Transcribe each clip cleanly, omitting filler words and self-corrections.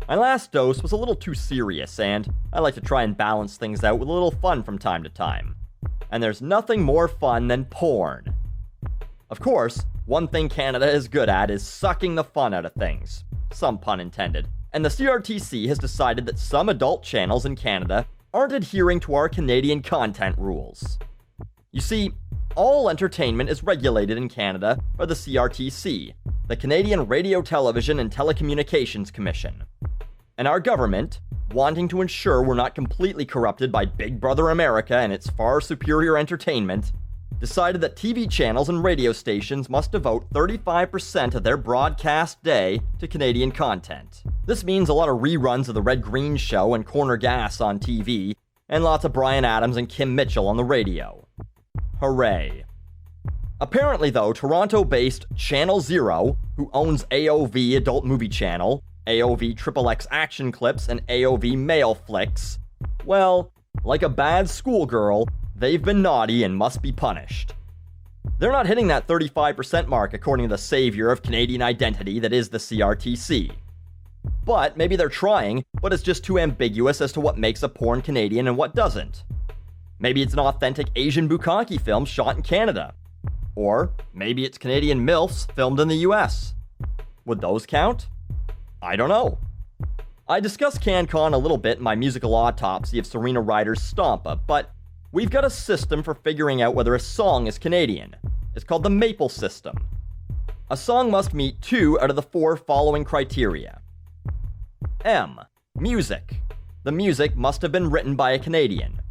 My last dose was a little too serious, and I like to try and balance things out with a little fun from time to time. And there's nothing more fun than porn. Of course, one thing Canada is good at is sucking the fun out of things. Some pun intended. And the CRTC has decided that some adult channels in Canada aren't adhering to our Canadian content rules. You see, all entertainment is regulated in Canada by the CRTC, the Canadian Radio, Television and Telecommunications Commission. And our government, wanting to ensure we're not completely corrupted by Big Brother America and its far superior entertainment, decided that TV channels and radio stations must devote 35% of their broadcast day to Canadian content. This means a lot of reruns of The Red Green Show and Corner Gas on TV, and lots of Bryan Adams and Kim Mitchell on the radio. Hooray. Apparently though, Toronto-based Channel Zero, who owns AOV Adult Movie Channel, AOV XXX Action Clips, and AOV Male Flicks, well, like a bad schoolgirl, they've been naughty and must be punished. They're not hitting that 35% mark according to the savior of Canadian identity that is the CRTC. But maybe they're trying, but it's just too ambiguous as to what makes a porn Canadian and what doesn't. Maybe it's an authentic Asian bukkake film shot in Canada. Or maybe it's Canadian MILFs filmed in the US. Would those count? I don't know. I discussed CanCon a little bit in my musical autopsy of Serena Ryder's Stompa, but we've got a system for figuring out whether a song is Canadian. It's called the Maple System. A song must meet 2 out of the 4 following criteria. M. Music. The music must have been written by a Canadian.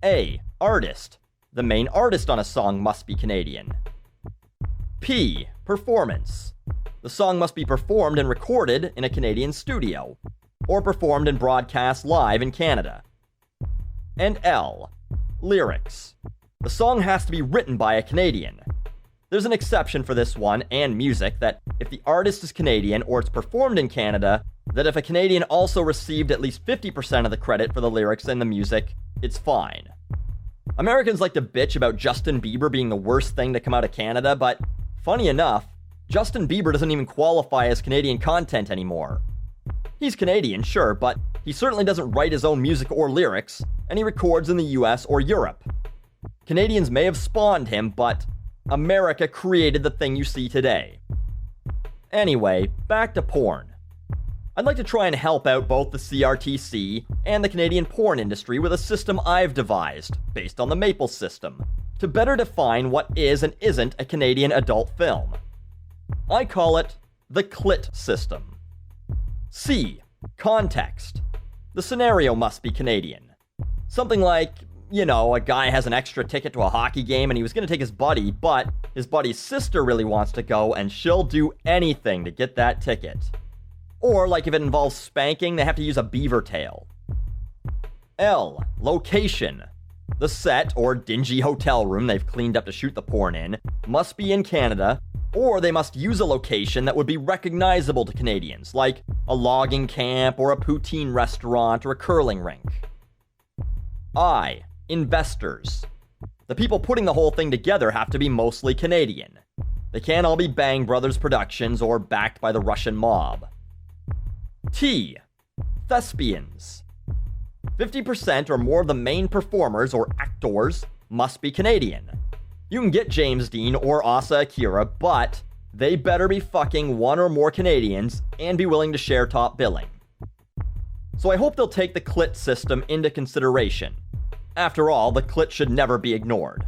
A. Artist. The main artist on a song must be Canadian. P. Performance. The song must be performed and recorded in a Canadian studio, or performed and broadcast live in Canada. And L. Lyrics. The song has to be written by a Canadian. There's an exception for this one and music that if the artist is Canadian or it's performed in Canada, that if a Canadian also received at least 50% of the credit for the lyrics and the music, it's fine. Americans like to bitch about Justin Bieber being the worst thing to come out of Canada, but funny enough, Justin Bieber doesn't even qualify as Canadian content anymore. He's Canadian, sure, but he certainly doesn't write his own music or lyrics, and he records in the US or Europe. Canadians may have spawned him, but America created the thing you see today. Anyway, back to porn. I'd like to try and help out both the CRTC and the Canadian porn industry with a system I've devised, based on the Maple System, to better define what is and isn't a Canadian adult film. I call it the CLIT system. C. Context. The scenario must be Canadian. Something like, you know, a guy has an extra ticket to a hockey game and he was going to take his buddy, but his buddy's sister really wants to go and she'll do anything to get that ticket. Or like if it involves spanking, they have to use a beaver tail. L. Location. The set, or dingy hotel room they've cleaned up to shoot the porn in, must be in Canada, or they must use a location that would be recognizable to Canadians, like a logging camp or a poutine restaurant or a curling rink. I. Investors. The people putting the whole thing together have to be mostly Canadian. They can't all be Bang Brothers Productions or backed by the Russian mob. T. Thespians. 50% or more of the main performers or actors must be Canadian. You can get James Dean or Asa Akira, but they better be fucking 1 or more Canadians and be willing to share top billing. So I hope they'll take the CLIT system into consideration. After all, the CLIT should never be ignored.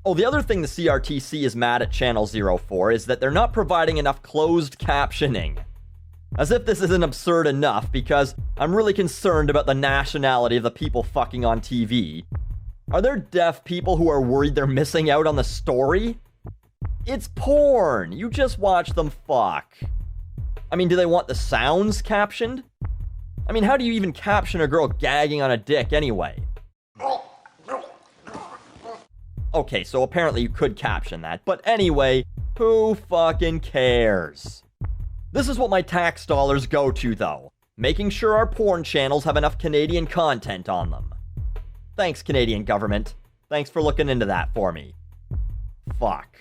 Oh, the other thing the CRTC is mad at Channel Zero for is that they're not providing enough closed captioning. As if this isn't absurd enough, because I'm really concerned about the nationality of the people fucking on TV. Are there deaf people who are worried they're missing out on the story? It's porn! You just watch them fuck. I mean, do they want the sounds captioned? I mean, how do you even caption a girl gagging on a dick anyway? Okay, so apparently you could caption that, but anyway, who fucking cares? This is what my tax dollars go to, though. Making sure our porn channels have enough Canadian content on them. Thanks, Canadian government. Thanks for looking into that for me. Fuck.